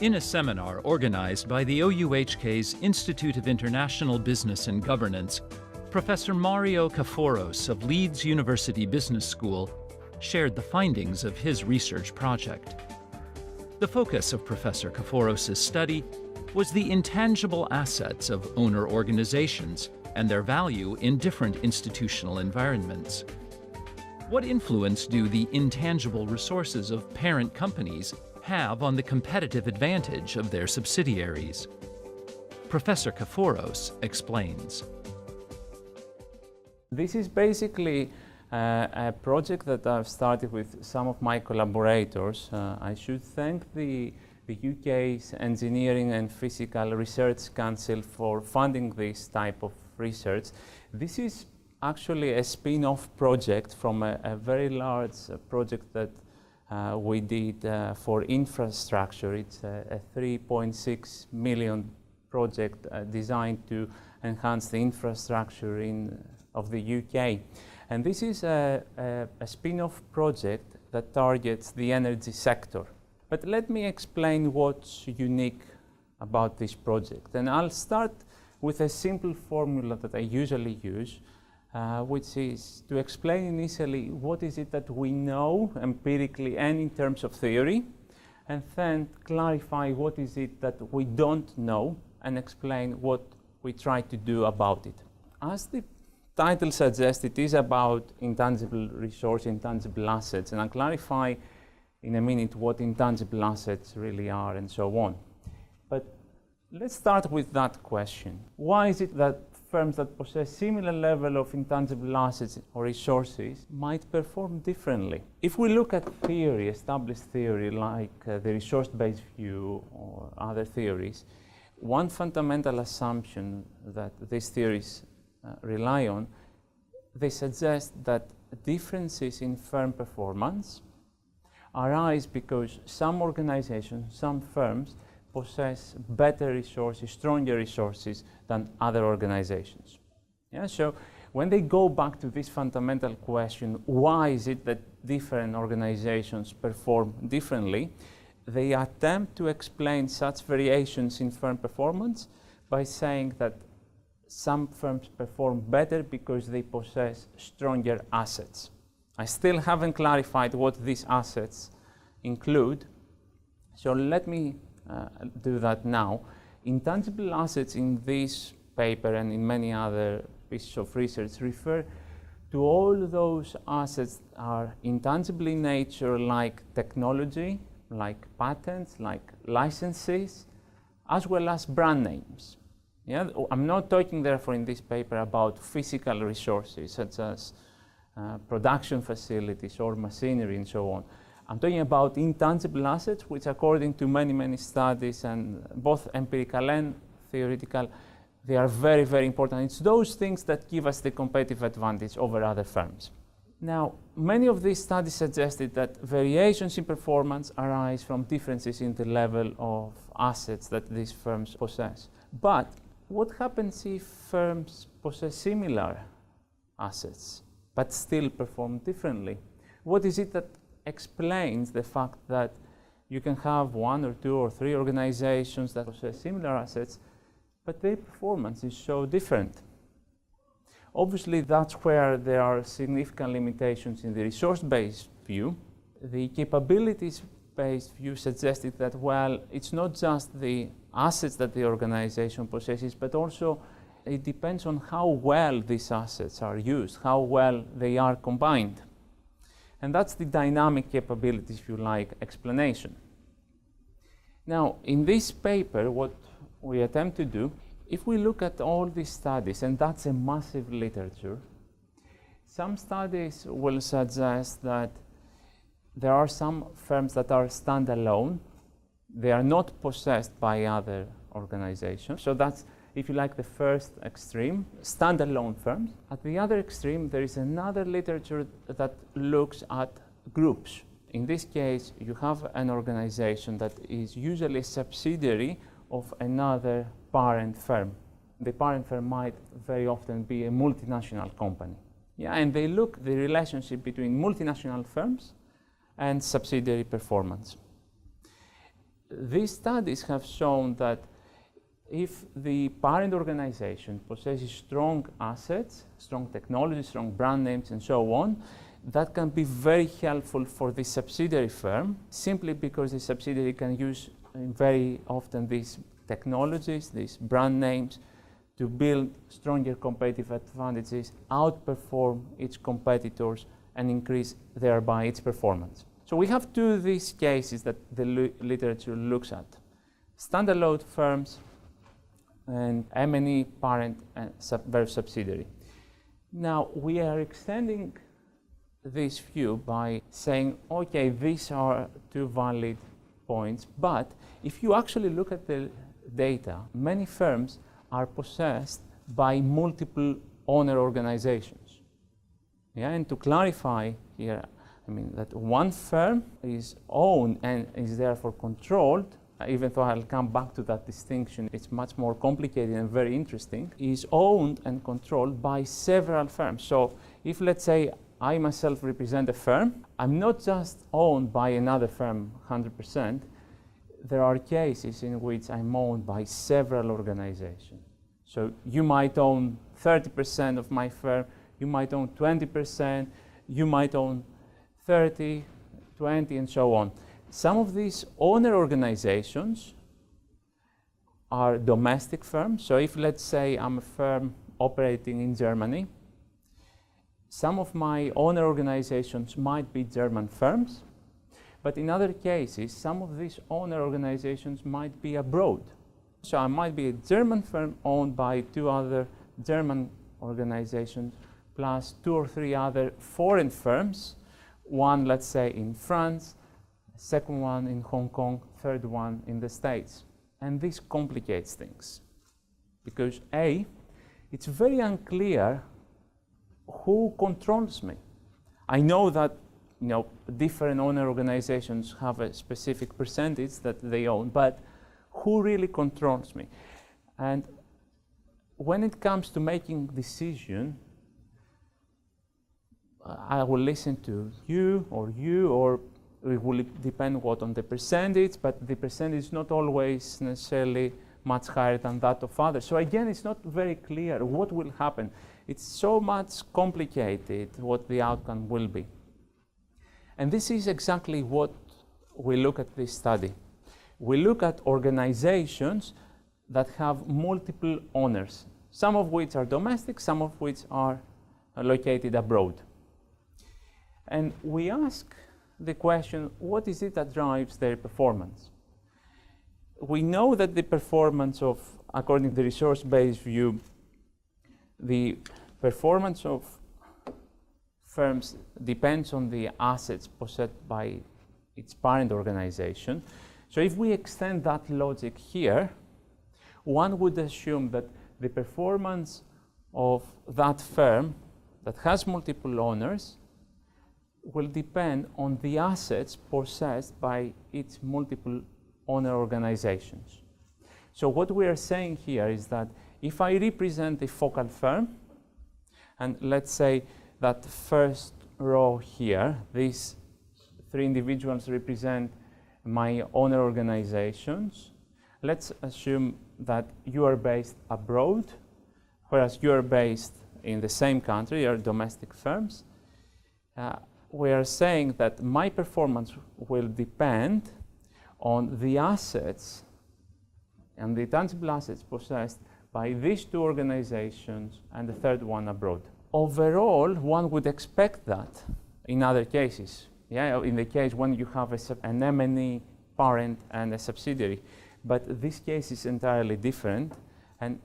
In a seminar organized by the OUHK's Institute of International Business and Governance, Professor Mario Kafouros of Leeds University Business School shared the findings of his research project. The focus of Professor Kafouros' study was the intangible assets of owner organizations and their value in different institutional environments. What influence do the intangible resources of parent companies have on the competitive advantage of their subsidiaries? Professor Kafouros explains. This is basically a project that I've started with some of my collaborators. I should thank the UK's Engineering and Physical Research Council for funding this type of research. This is actually a spin-off project from a very large project that we did for infrastructure. It's a 3.6 million project designed to enhance the infrastructure of the UK. And this is a spin-off project that targets the energy sector. But let me explain what's unique about this project. And I'll start with a simple formula that I usually use, which is to explain initially what is it that we know empirically and in terms of theory, and then clarify what is it that we don't know and explain what we try to do about it. As the title suggests, it is about intangible resource, intangible assets, and I'll clarify in a minute what intangible assets really are and so on. But let's start with that question. Why is it that firms that possess similar level of intangible assets or resources might perform differently? If we look at theory, established theory like the resource-based view or other theories, one fundamental assumption that these theories rely on, they suggest that differences in firm performance arise because some organizations, some firms, possess better resources, stronger resources than other organizations. Yeah, so when they go back to this fundamental question, why is it that different organizations perform differently, they attempt to explain such variations in firm performance by saying that some firms perform better because they possess stronger assets. I still haven't clarified what these assets include, so let me do that now. Intangible assets in this paper and in many other pieces of research refer to all those assets that are intangible in nature, like technology, like patents, like licenses, as well as brand names. Yeah? I'm not talking therefore in this paper about physical resources such as production facilities or machinery and so on. I'm talking about intangible assets, which according to many studies, and both empirical and theoretical, they are very, very important. It's those things that give us the competitive advantage over other firms. Now, many of these studies suggested that variations in performance arise from differences in the level of assets that these firms possess. But what happens if firms possess similar assets but still perform differently? What is it that explains the fact that you can have one or two or three organizations that possess similar assets, but their performance is so different? Obviously, that's where there are significant limitations in the resource-based view. The capabilities-based view suggested that, well, it's not just the assets that the organization possesses, but also it depends on how well these assets are used, how well they are combined. And that's the dynamic capabilities, if you like, explanation. Now, in this paper, what we attempt to do, if we look at all these studies, and that's a massive literature, some studies will suggest that there are some firms that are standalone. They are not possessed by other organizations. So that's, if you like, the first extreme, standalone firms. At the other extreme, there is another literature that looks at groups. In this case, you have an organization that is usually a subsidiary of another parent firm. The parent firm might very often be a multinational company. Yeah, and they look at the relationship between multinational firms and subsidiary performance. these studies have shown that if the parent organization possesses strong assets, strong technology, strong brand names, and so on, that can be very helpful for the subsidiary firm, simply because the subsidiary can use very often these technologies, these brand names, to build stronger competitive advantages, outperform its competitors, and increase thereby its performance. So we have two of these cases that the literature looks at: standalone firms and M&E parent and versus subsidiary. Now we are extending this view by saying, okay, these are two valid points, but if you actually look at the data, many firms are possessed by multiple owner organizations. Yeah, and to clarify here, I mean that one firm is owned and is therefore controlled, even though I'll come back to that distinction, it's much more complicated and very interesting, is owned and controlled by several firms. So if, let's say, I myself represent a firm, I'm not just owned by another firm 100%. There are cases in which I'm owned by several organizations. So you might own 30% of my firm, you might own 20%, you might own 30, 20, and so on. Some of these owner organizations are domestic firms. So if, let's say, I'm a firm operating in Germany, some of my owner organizations might be German firms, but in other cases, some of these owner organizations might be abroad. So I might be a German firm owned by two other German organizations, plus two or three other foreign firms, one, let's say, in France, second one in Hong Kong, third one in the States. And this complicates things because A, it's very unclear who controls me. I know that different owner organizations have a specific percentage that they own, but who really controls me? And when it comes to making decision, I will listen to you, or it will depend what on the percentage, but the percentage is not always necessarily much higher than that of others. So again, it's not very clear what will happen. It's so much complicated what the outcome will be. And this is exactly what we look at this study. We look at organizations that have multiple owners, some of which are domestic, some of which are located abroad. And we ask the question, what is it that drives their performance? We know that the performance of, according to the resource-based view, the performance of firms depends on the assets possessed by its parent organization. So if we extend that logic here, one would assume that the performance of that firm that has multiple owners will depend on the assets possessed by its multiple owner organizations. So what we are saying here is that if I represent a focal firm, and let's say that first row here, these three individuals represent my owner organizations. Let's assume that you are based abroad, whereas you are based in the same country, you are domestic firms. We are saying that my performance will depend on the assets and the tangible assets possessed by these two organizations and the third one abroad. Overall, one would expect that in other cases. Yeah, in the case when you have an M&E parent and a subsidiary. But this case is entirely different. And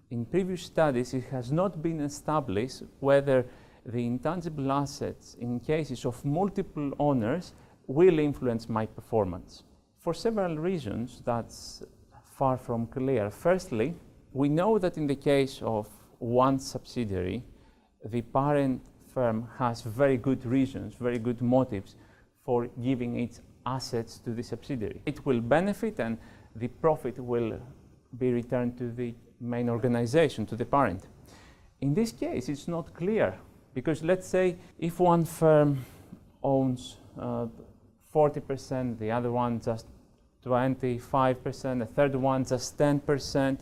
in previous studies, it has not been established whether the intangible assets in cases of multiple owners will influence my performance. For several reasons, that's far from clear. Firstly, we know that in the case of one subsidiary, the parent firm has very good reasons, very good motives for giving its assets to the subsidiary. It will benefit and the profit will be returned to the main organization, to the parent. In this case, it's not clear because let's say if one firm owns 40%, the other one just 25%, a third one just 10%.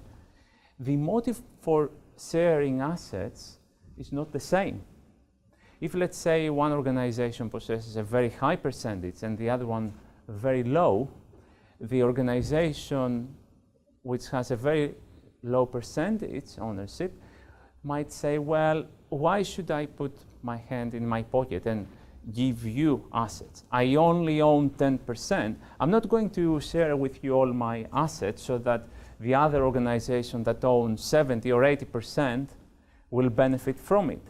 The motive for sharing assets is not the same. If, let's say, one organization possesses a very high percentage and the other one very low, the organization which has a very low percentage ownership might say, well, why should I put my hand in my pocket and give you assets? I only own 10%. I'm not going to share with you all my assets so that the other organization that owns 70 or 80% will benefit from it.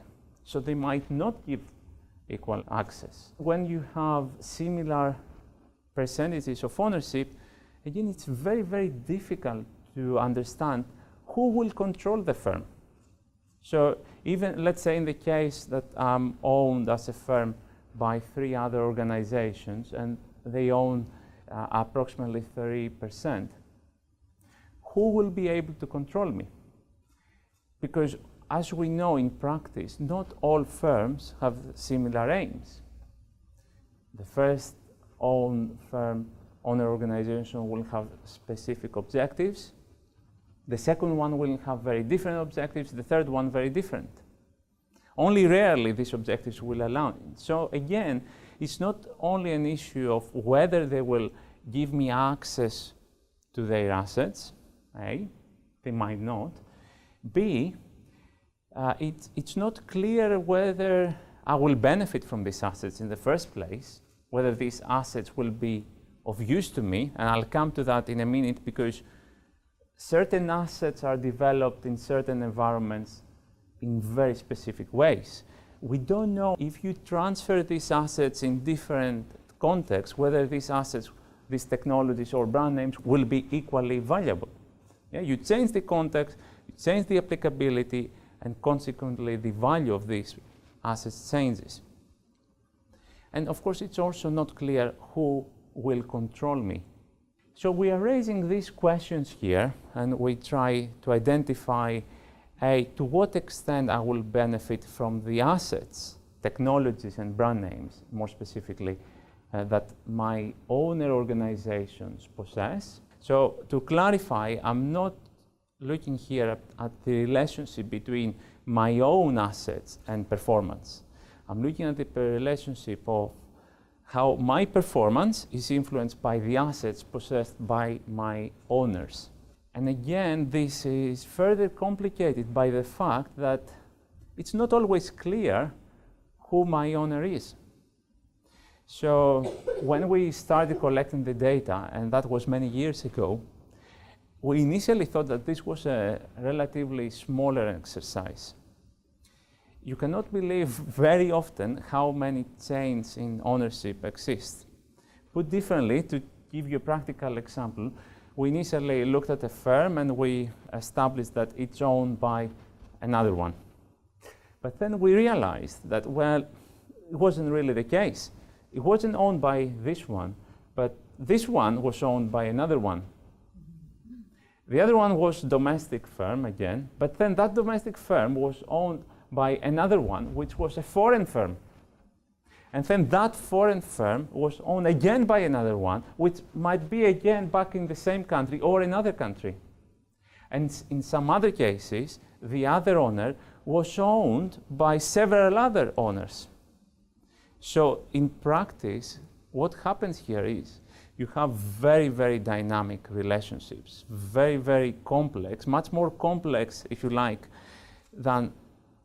So they might not give equal access. When you have similar percentages of ownership, again, it's very, very difficult to understand who will control the firm. So even, let's say, in the case that I'm owned as a firm by 3 other organizations and they own approximately 30%, who will be able to control me? Because as we know in practice, not all firms have similar aims. The first owner organization will have specific objectives. The second one will have very different objectives. The third one very different. Only rarely these objectives will align. So again, it's not only an issue of whether they will give me access to their assets, A, they might not. B, it's not clear whether I will benefit from these assets in the first place, whether these assets will be of use to me, and I'll come to that in a minute, because certain assets are developed in certain environments in very specific ways. We don't know if you transfer these assets in different contexts, whether these assets, these technologies or brand names will be equally valuable. Yeah, you change the context, you change the applicability, and consequently the value of these assets changes. And of course, it's also not clear who will control me. So we are raising these questions here, and we try to identify to what extent I will benefit from the assets, technologies and brand names, more specifically, that my owner organizations possess. So to clarify, I'm not looking here at the relationship between my own assets and performance. I'm looking at the relationship of how my performance is influenced by the assets possessed by my owners. And again, this is further complicated by the fact that it's not always clear who my owner is. So when we started collecting the data, and that was many years ago, we initially thought that this was a relatively smaller exercise. You cannot believe very often how many chains in ownership exist. Put differently, to give you a practical example, we initially looked at a firm and we established that it's owned by another one. But then we realized that, well, it wasn't really the case. It wasn't owned by this one, but this one was owned by another one. The other one was a domestic firm again, but then that domestic firm was owned by another one, which was a foreign firm. And then that foreign firm was owned again by another one, which might be again back in the same country or another country. And in some other cases, the other owner was owned by several other owners. So in practice, what happens here is you have very, very dynamic relationships, very, very complex, much more complex, if you like, than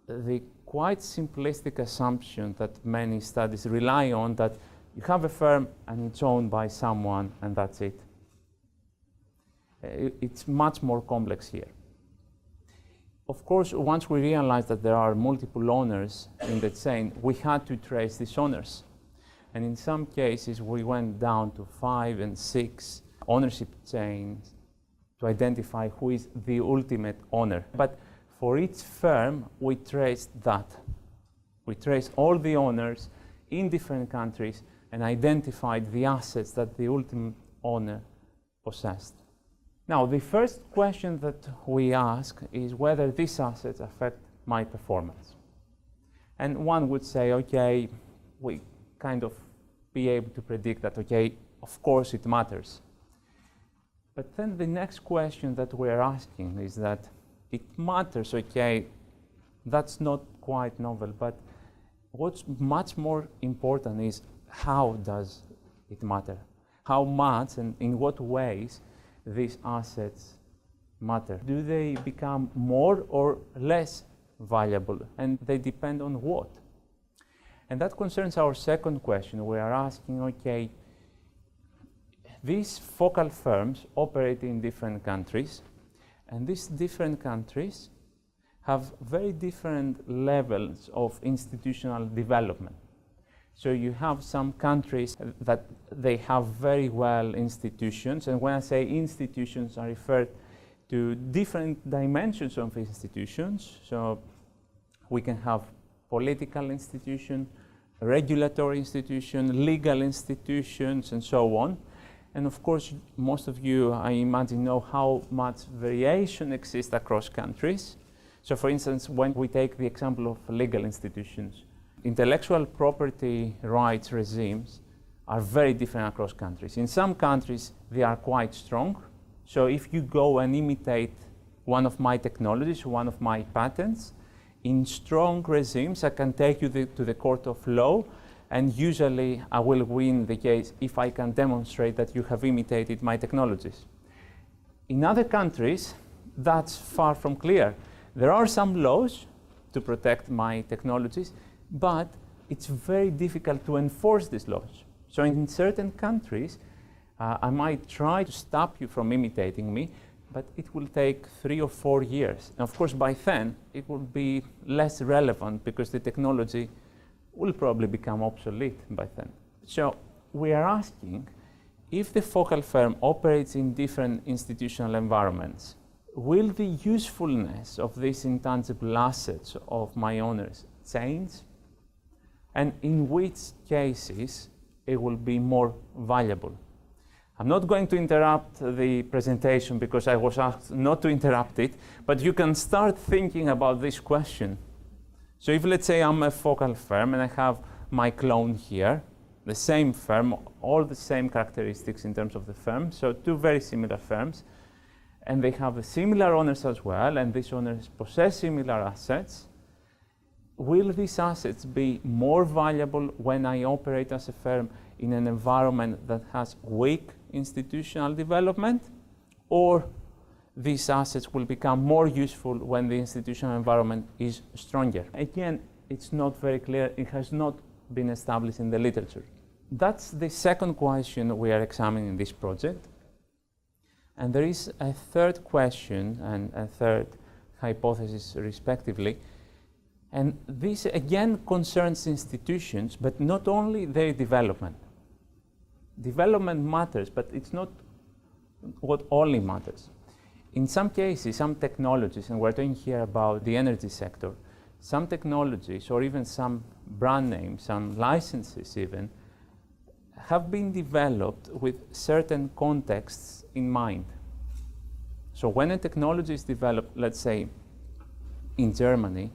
the quite simplistic assumption that many studies rely on, that you have a firm and it's owned by someone and that's it. It's much more complex here. Of course, once we realized that there are multiple owners in the chain, we had to trace these owners. And in some cases, we went down to 5 and 6 ownership chains to identify who is the ultimate owner. But for each firm, we traced that. We traced all the owners in different countries and identified the assets that the ultimate owner possessed. Now, the first question that we ask is whether these assets affect my performance. And one would say, okay, we kind of be able to predict that, okay, of course it matters. But then the next question that we're asking is that it matters, okay, that's not quite novel, but what's much more important is how does it matter? How much and in what ways these assets matter? Do they become more or less valuable? And they depend on what? And that concerns our second question. We are asking, okay, these focal firms operate in different countries, and these different countries have very different levels of institutional development. So you have some countries that they have very well institutions, and when I say institutions, I refer to different dimensions of institutions. So we can have political institutions, regulatory institutions, legal institutions, and so on. And of course, most of you, I imagine, know how much variation exists across countries. So for instance, when we take the example of legal institutions, intellectual property rights regimes are very different across countries. In some countries, they are quite strong. So if you go and imitate one of my technologies, one of my patents, in strong regimes, I can take you to the court of law, and usually I will win the case if I can demonstrate that you have imitated my technologies. In other countries, that's far from clear. There are some laws to protect my technologies, but it's very difficult to enforce these laws. So in certain countries, I might try to stop you from imitating me, but it will take 3 or 4 years. And of course, by then, it will be less relevant because the technology will probably become obsolete by then. So we are asking, if the focal firm operates in different institutional environments, will the usefulness of these intangible assets of my owners change? And in which cases it will be more valuable? I'm not going to interrupt the presentation because I was asked not to interrupt it, but you can start thinking about this question. So if, let's say, I'm a focal firm and I have my clone here, the same firm, all the same characteristics in terms of the firm, so two very similar firms, and they have similar owners as well, and these owners possess similar assets, will these assets be more valuable when I operate as a firm in an environment that has weak institutional development, or these assets will become more useful when the institutional environment is stronger? Again, it's not very clear. It has not been established in the literature. That's the second question we are examining in this project. And there is a third question and a third hypothesis, respectively. And this again concerns institutions, but not only their development. Development matters, but it's not what only matters. In some cases, some technologies, and we're talking here about the energy sector, some technologies or even some brand names, some licenses even, have been developed with certain contexts in mind. So when a technology is developed, let's say, in Germany,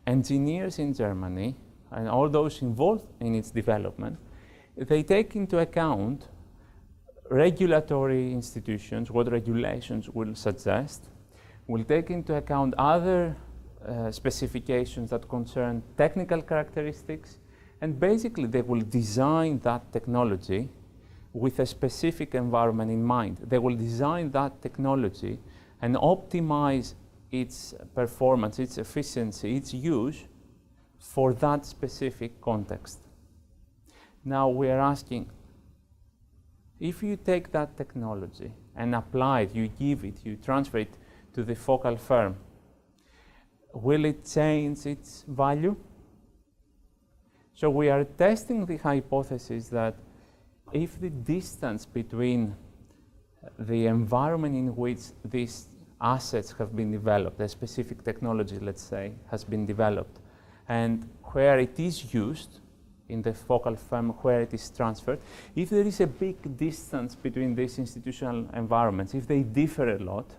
engineers in Germany and all those involved in its development, they take into account regulatory institutions, what regulations will suggest, will take into account other specifications that concern technical characteristics, and basically they will design that technology with a specific environment in mind. They will design that technology and optimize its performance, its efficiency, its use for that specific context. Now we are asking, if you take that technology and apply it, you give it, you transfer it to the focal firm, will it change its value? So we are testing the hypothesis that if the distance between the environment in which these assets have been developed, a specific technology, let's say, has been developed, and where it is used, in the focal firm where it is transferred, if there is a big distance between these institutional environments, if they differ a lot,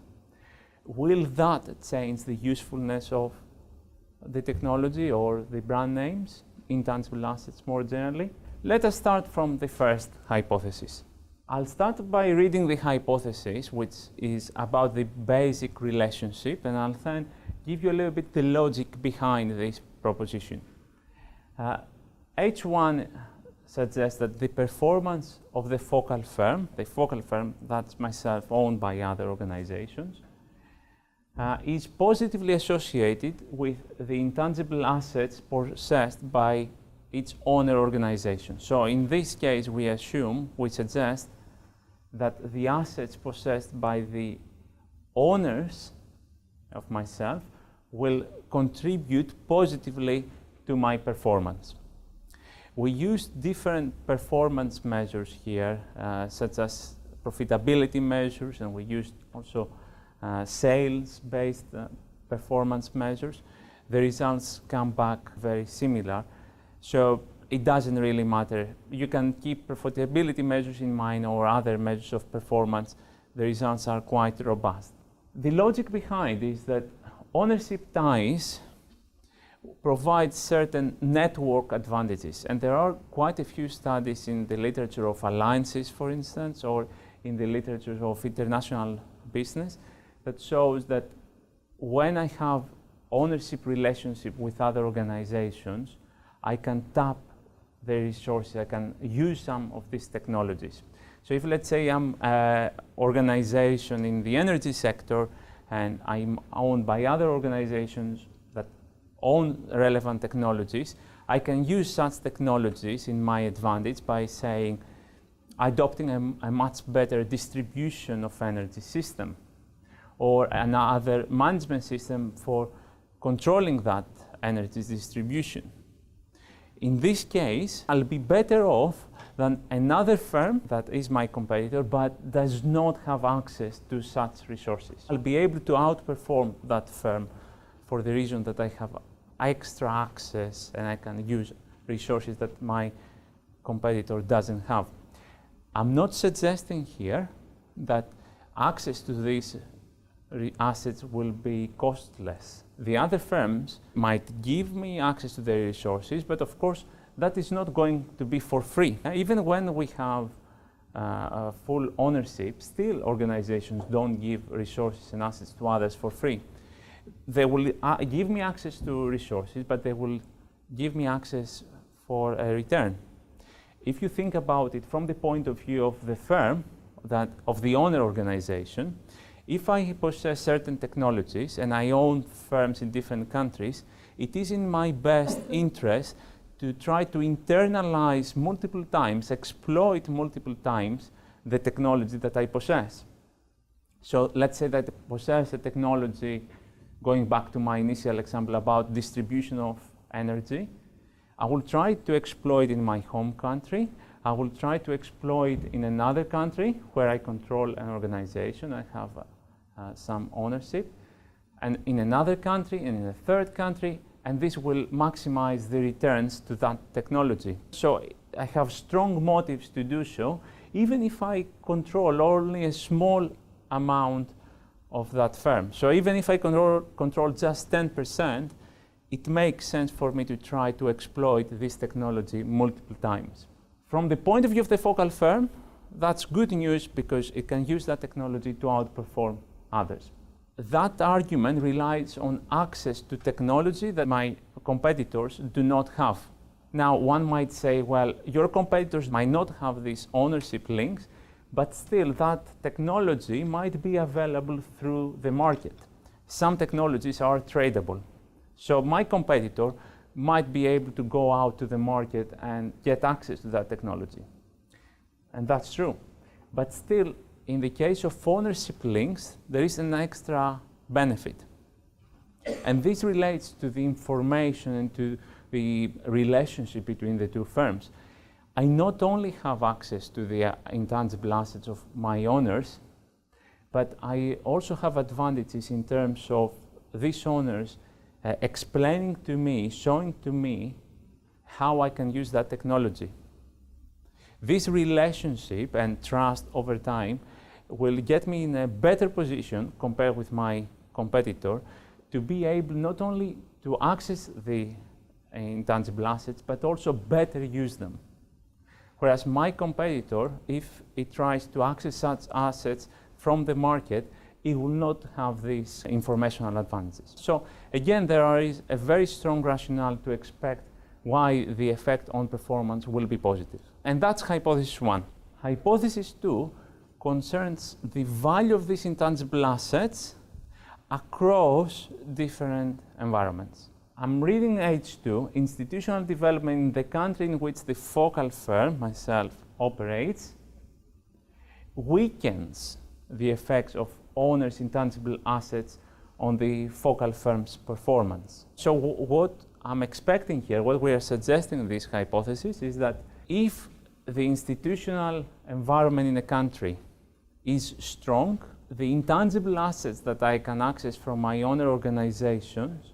will that change the usefulness of the technology or the brand names, intangible assets more generally? Let us start from the first hypothesis. I'll start by reading the hypothesis, which is about the basic relationship, and I'll then give you a little bit the logic behind this proposition. H1 suggests that the performance of the focal firm, that's myself owned by other organizations, is positively associated with the intangible assets possessed by its owner organization. So in this case, we suggest that the assets possessed by the owners of myself will contribute positively to my performance. We use different performance measures here, such as profitability measures, and we used also sales-based performance measures. The results come back very similar, so it doesn't really matter. You can keep profitability measures in mind or other measures of performance. The results are quite robust. The logic behind is that ownership ties provide certain network advantages, and there are quite a few studies in the literature of alliances, for instance, or in the literature of international business that shows that when I have ownership relationship with other organizations, I can tap the resources, I can use some of these technologies. So if, let's say, I'm an organization in the energy sector and I'm owned by other organizations that own relevant technologies, I can use such technologies in my advantage by saying, adopting a much better distribution of energy system or another management system for controlling that energy distribution. In this case, I'll be better off than another firm that is my competitor but does not have access to such resources. I'll be able to outperform that firm for the reason that I have extra access and I can use resources that my competitor doesn't have. I'm not suggesting here that access to these assets will be costless. The other firms might give me access to their resources, but of course that is not going to be for free. Even when we have full ownership, still organizations don't give resources and assets to others for free. They will give me access to resources, but they will give me access for a return. If you think about it from the point of view of the firm, of the owner organization, if I possess certain technologies and I own firms in different countries, it is in my best interest to try to internalize multiple times, exploit multiple times the technology that I possess. So let's say that I possess a technology, going back to my initial example about distribution of energy. I will try to exploit in my home country. I will try to exploit in another country where I control an organization. I have some ownership. And in another country, and in a third country, and this will maximize the returns to that technology. So I have strong motives to do so, even if I control only a small amount of that firm. So even if I control just 10%, it makes sense for me to try to exploit this technology multiple times. From the point of view of the focal firm, that's good news because it can use that technology to outperform others. That argument relies on access to technology that my competitors do not have. Now, one might say, well, your competitors might not have these ownership links, but still that technology might be available through the market. Some technologies are tradable. So my competitor might be able to go out to the market and get access to that technology. And that's true. But still, in the case of ownership links, there is an extra benefit. And this relates to the information and to the relationship between the two firms. I not only have access to the intangible assets of my owners, but I also have advantages in terms of these owners explaining to me, showing to me how I can use that technology. This relationship and trust over time will get me in a better position compared with my competitor to be able not only to access the intangible assets, but also better use them. Whereas my competitor, if it tries to access such assets from the market, it will not have these informational advantages. So again, there is a very strong rationale to expect why the effect on performance will be positive. And that's hypothesis 1. Hypothesis 2 concerns the value of these intangible assets across different environments. I'm reading H2, institutional development in the country in which the focal firm, myself, operates, weakens the effects of owners' intangible assets on the focal firm's performance. So what I'm expecting here, what we are suggesting in this hypothesis is that if the institutional environment in a country is strong, the intangible assets that I can access from my owner organizations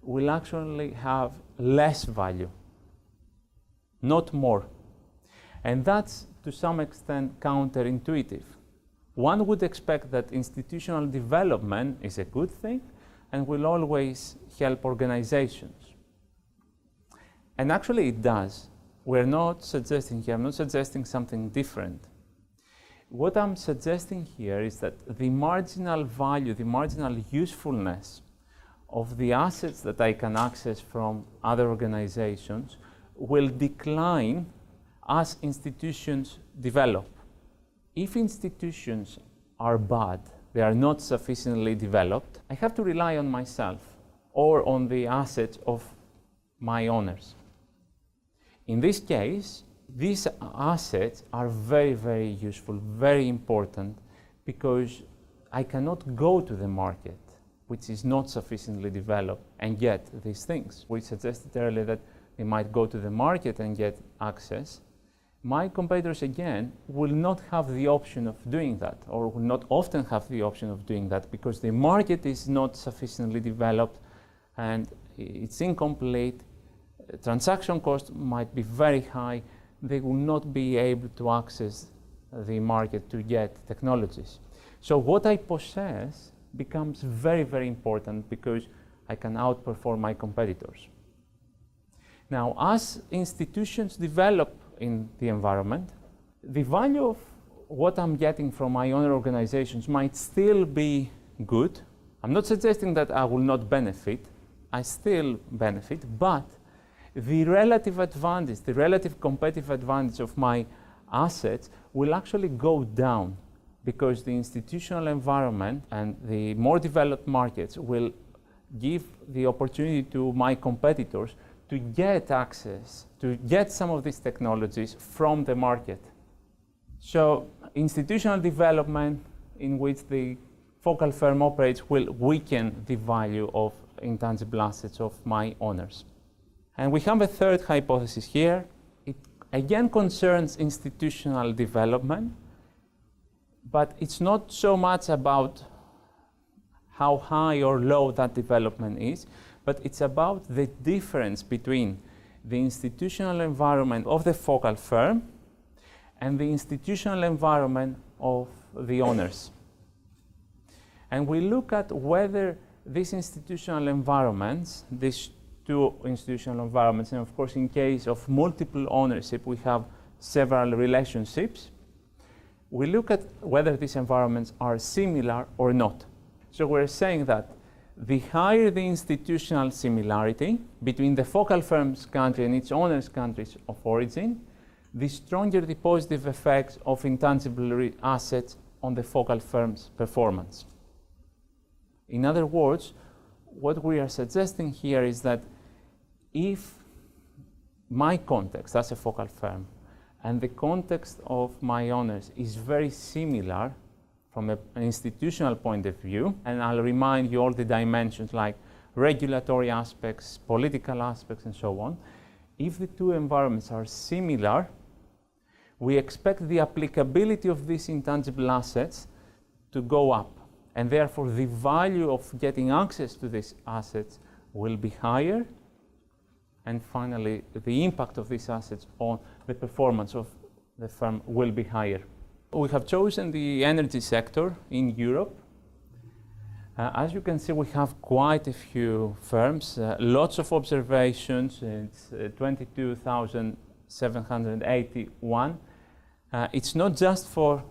will actually have less value, not more. And that's to some extent counterintuitive. One would expect that institutional development is a good thing and will always help organizations. And actually it does. We're not suggesting here, I'm not suggesting something different. What I'm suggesting here is that the marginal value, the marginal usefulness of the assets that I can access from other organizations will decline as institutions develop. If institutions are bad, they are not sufficiently developed, I have to rely on myself or on the assets of my owners. In this case, these assets are very, very useful, very important, because I cannot go to the market, which is not sufficiently developed, and get these things. We suggested earlier that they might go to the market and get access. My competitors, again, will not have the option of doing that, or will not often have the option of doing that, because the market is not sufficiently developed and it's incomplete. Transaction cost might be very high. They will not be able to access the market to get technologies. So what I possess becomes very, very important because I can outperform my competitors. Now, as institutions develop in the environment, the value of what I'm getting from my owner organizations might still be good. I'm not suggesting that I will not benefit. I still benefit, but the relative advantage, the relative competitive advantage of my assets will actually go down, because the institutional environment and the more developed markets will give the opportunity to my competitors to get access, to get some of these technologies from the market. So institutional development in which the focal firm operates will weaken the value of intangible assets of my owners. And we have a third hypothesis here. It again concerns institutional development, but it's not so much about how high or low that development is, but it's about the difference between the institutional environment of the focal firm and the institutional environment of the owners. And we look at whether these institutional environments, these two institutional environments, and of course in case of multiple ownership we have several relationships, we look at whether these environments are similar or not. So we're saying that the higher the institutional similarity between the focal firm's country and its owner's countries of origin, the stronger the positive effects of intangible assets on the focal firm's performance. In other words, what we are suggesting here is that if my context as a focal firm and the context of my owners is very similar from an institutional point of view, and I'll remind you all the dimensions like regulatory aspects, political aspects, and so on. If the two environments are similar, we expect the applicability of these intangible assets to go up, and therefore the value of getting access to these assets will be higher, and finally the impact of these assets on the performance of the firm will be higher. We have chosen the energy sector in Europe. As you can see, we have quite a few firms, lots of observations. It's 22,000 781. It's not just for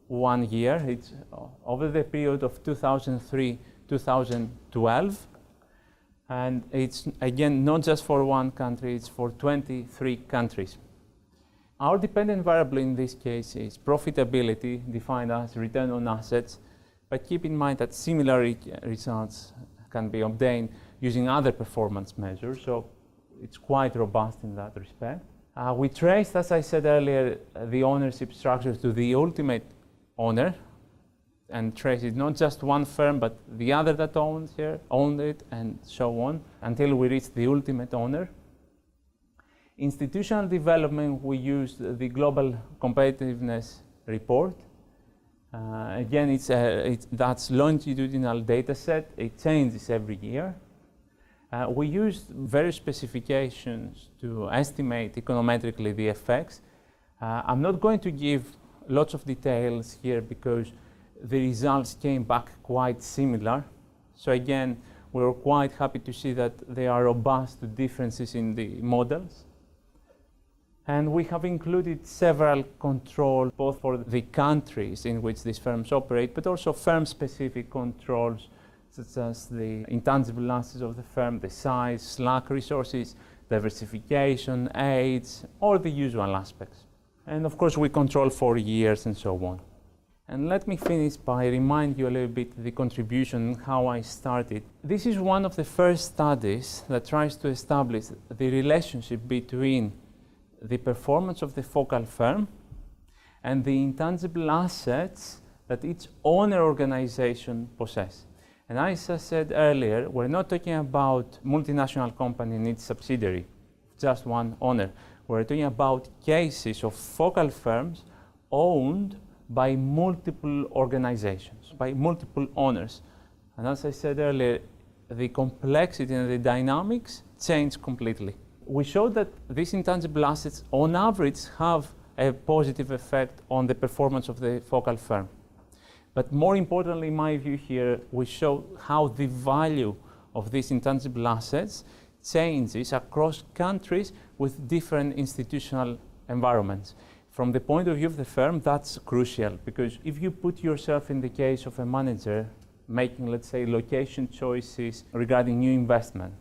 1 year, it's over the period of 2003-2012. And it's, again, not just for one country, it's for 23 countries. Our dependent variable in this case is profitability, defined as return on assets, but keep in mind that similar results can be obtained using other performance measures, so it's quite robust in that respect. We traced, as I said earlier, the ownership structure to the ultimate owner, and traced it not just one firm, but the other that owned it, and so on, until we reached the ultimate owner. Institutional development, we used the Global Competitiveness Report. Again, that's longitudinal data set. It changes every year. We used various specifications to estimate econometrically the effects. I'm not going to give lots of details here because the results came back quite similar. So again, we were quite happy to see that there are robust differences in the models. And we have included several controls, both for the countries in which these firms operate, but also firm-specific controls, such as the intangible assets of the firm, the size, slack resources, diversification, age, or the usual aspects. And of course, we control for years and so on. And let me finish by reminding you a little bit the contribution, how I started. This is one of the first studies that tries to establish the relationship between the performance of the focal firm and the intangible assets that each owner organization possesses. And as I said earlier, we're not talking about multinational company and its subsidiary, just one owner. We're talking about cases of focal firms owned by multiple organizations, by multiple owners. And as I said earlier, the complexity and the dynamics change completely. We showed that these intangible assets, on average, have a positive effect on the performance of the focal firm. But more importantly, in my view here, we show how the value of these intangible assets changes across countries with different institutional environments. From the point of view of the firm, that's crucial, because if you put yourself in the case of a manager making, let's say, location choices regarding new investment,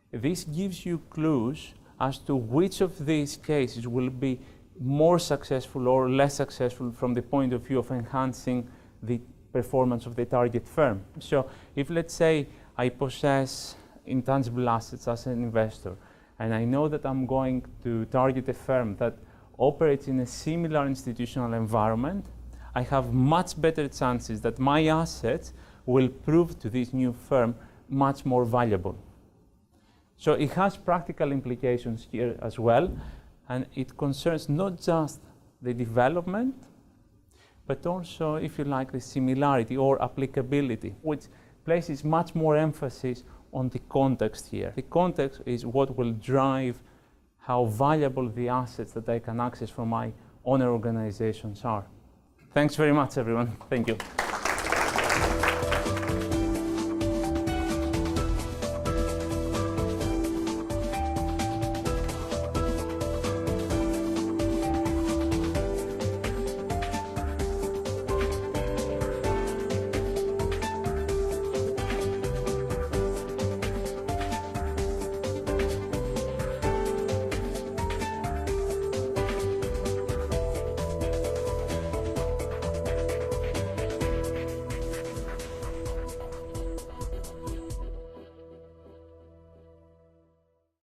this gives you clues as to which of these cases will be more successful or less successful from the point of view of enhancing the performance of the target firm. So if, let's say, I possess intangible assets as an investor, and I know that I'm going to target a firm that operates in a similar institutional environment, I have much better chances that my assets will prove to this new firm much more valuable. So it has practical implications here as well, and it concerns not just the development, but also, if you like, the similarity or applicability, which places much more emphasis on the context here. The context is what will drive how valuable the assets that I can access from my owner organizations are. Thanks very much, everyone. Thank you.